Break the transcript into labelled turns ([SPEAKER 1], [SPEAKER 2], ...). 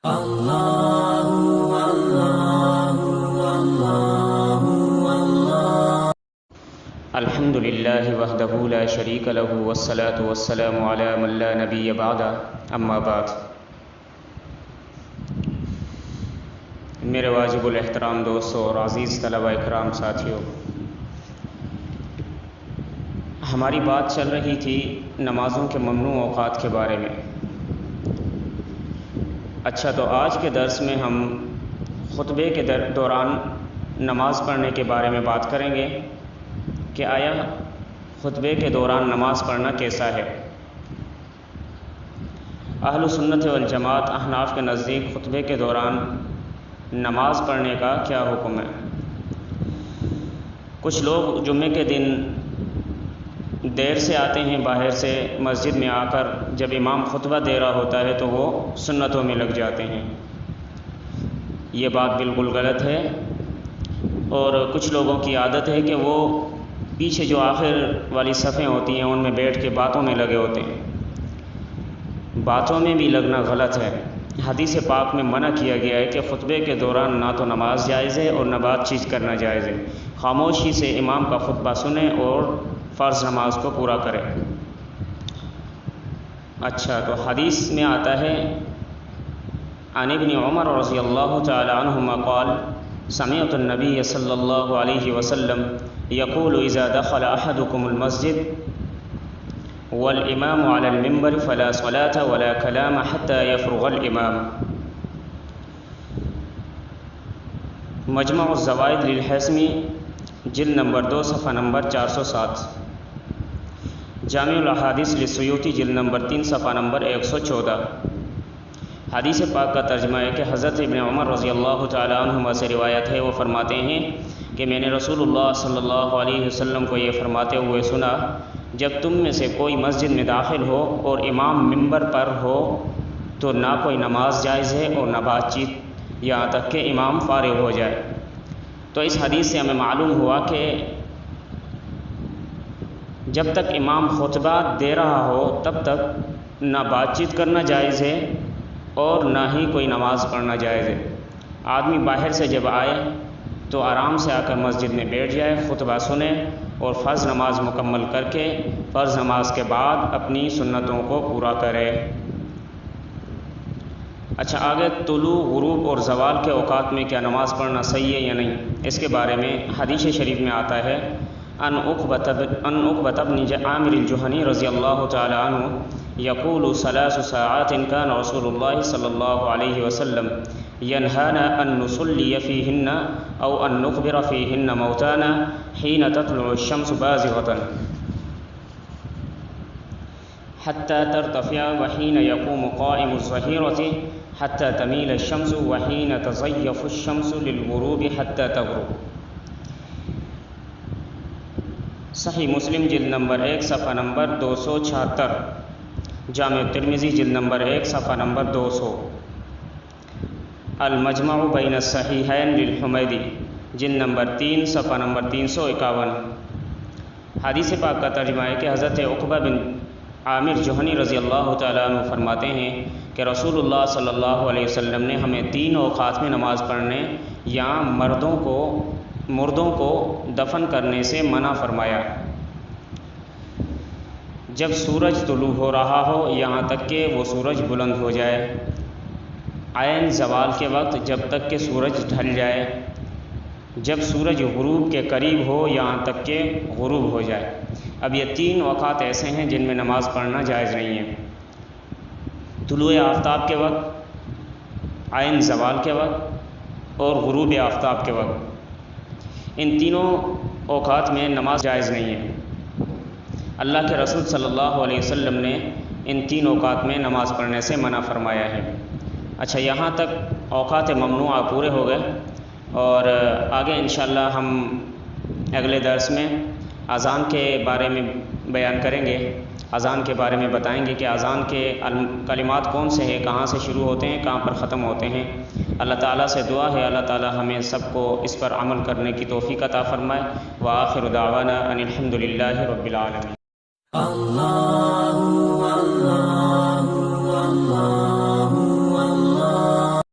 [SPEAKER 1] اللہ اللہ اللہ اللہ۔
[SPEAKER 2] الحمد للہ وحدہ لا شریک لہ والصلاة والسلام علی من لا نبی بعدہ، اما بعد۔ میرے واجب الاحترام دوستوں اور عزیز طلبہ اکرام ساتھیوں، ہماری بات چل رہی تھی نمازوں کے ممنوع اوقات کے بارے میں۔ اچھا، تو آج کے درس میں ہم خطبے کے دوران نماز پڑھنے کے بارے میں بات کریں گے کہ آیا خطبے کے دوران نماز پڑھنا کیسا ہے۔ اہل سنت والجماعت احناف کے نزدیک خطبے کے دوران نماز پڑھنے کا کیا حکم ہے۔ کچھ لوگ جمعے کے دن دیر سے آتے ہیں باہر سے، مسجد میں آ کر جب امام خطبہ دے رہا ہوتا ہے تو وہ سنتوں میں لگ جاتے ہیں۔ یہ بات بالکل غلط ہے، اور کچھ لوگوں کی عادت ہے کہ وہ پیچھے جو آخر والی صفیں ہوتی ہیں ان میں بیٹھ کے باتوں میں لگے ہوتے ہیں۔ باتوں میں بھی لگنا غلط ہے۔ حدیث پاک میں منع کیا گیا ہے کہ خطبے کے دوران نہ تو نماز جائز ہے اور نہ بات چیت کرنا جائز ہے۔ خاموشی سے امام کا خطبہ سنیں اور فرض نماز کو پورا کریں۔ اچھا، تو حدیث میں آتا ہے عن ابن عمر رضی اللہ تعالی عنہما قال سمعت النبی صلی اللہ علیہ وسلم یقول اذا دخل احدکم المسجد والامام على المنبر فلا صلاة ولا كلام حتى يفرغ الامام۔ مجمع الزوائد للحسمی جلد نمبر 2 صفحہ نمبر 407، جامع الاحادیث للسیوطی جلد نمبر 3 صفحہ نمبر 114۔ حدیث پاک کا ترجمہ ہے کہ حضرت ابن عمر رضی اللہ تعالی عنہما سے روایت ہے، وہ فرماتے ہیں کہ میں نے رسول اللہ صلی اللہ علیہ وسلم کو یہ فرماتے ہوئے سنا، جب تم میں سے کوئی مسجد میں داخل ہو اور امام منبر پر ہو تو نہ کوئی نماز جائز ہے اور نہ بات چیت، یہاں تک کہ امام فارغ ہو جائے۔ تو اس حدیث سے ہمیں معلوم ہوا کہ جب تک امام خطبہ دے رہا ہو تب تک نہ بات چیت کرنا جائز ہے اور نہ ہی کوئی نماز پڑھنا جائز ہے۔ آدمی باہر سے جب آئے تو آرام سے آ کر مسجد میں بیٹھ جائے، خطبہ سنے اور فرض نماز مکمل کر کے فرض نماز کے بعد اپنی سنتوں کو پورا کرے۔ اچھا، آگے طلوع، غروب اور زوال کے اوقات میں کیا نماز پڑھنا صحیح ہے یا نہیں، اس کے بارے میں حدیث شریف میں آتا ہے ان عقبۃ بن عامر الجہنی رضی اللہ تعالی عنہ یقول 3 ساعات كان رسول اللہ صلی اللہ علیہ وسلم ینہانا ان نصلی فیہن او ان نخبر فیہن موتانا حین تطلع الشمس بازغة حتى ترتفع وحين يقوم قائم الظهيرة حتى تميل الشمس وحين تزيف الشمس للغروب حتى تغرب۔ صحیح مسلم جلد نمبر 1 صفحہ نمبر 276، جامع ترمذی جلد نمبر 1 صفحہ نمبر 200، المجمع بین الصحیحین للحمیدی جلد نمبر 3 صفحہ نمبر 351۔ حدیث پاک کا ترجمہ ہے کہ حضرت عقبہ بن عامر جوہنی رضی اللہ تعالیٰ عنہ فرماتے ہیں کہ رسول اللہ صلی اللہ علیہ وسلم نے ہمیں 3 اوقات میں نماز پڑھنے یا مردوں کو دفن کرنے سے منع فرمایا۔ جب سورج طلوع ہو رہا ہو یہاں تک کہ وہ سورج بلند ہو جائے، عین زوال کے وقت جب تک کہ سورج ڈھل جائے، جب سورج غروب کے قریب ہو یہاں تک کہ غروب ہو جائے۔ اب یہ 3 اوقات ایسے ہیں جن میں نماز پڑھنا جائز نہیں ہے۔ طلوع آفتاب کے وقت، عین زوال کے وقت اور غروب آفتاب کے وقت، ان تینوں اوقات میں نماز جائز نہیں ہے۔ اللہ کے رسول صلی اللہ علیہ وسلم نے ان 3 اوقات میں نماز پڑھنے سے منع فرمایا ہے۔ اچھا، یہاں تک اوقات ممنوعہ پورے ہو گئے، اور آگے انشاءاللہ ہم اگلے درس میں اذان کے بارے میں بیان کریں گے۔ اذان کے بارے میں بتائیں گے کہ اذان کے کلمات کون سے ہیں، کہاں سے شروع ہوتے ہیں، کہاں پر ختم ہوتے ہیں۔ اللہ تعالیٰ سے دعا ہے اللہ تعالیٰ ہمیں سب کو اس پر عمل کرنے کی توفیق عطا فرمائے۔ وآخر دعوانا ان الحمد للہ رب العالمین۔
[SPEAKER 1] اللہ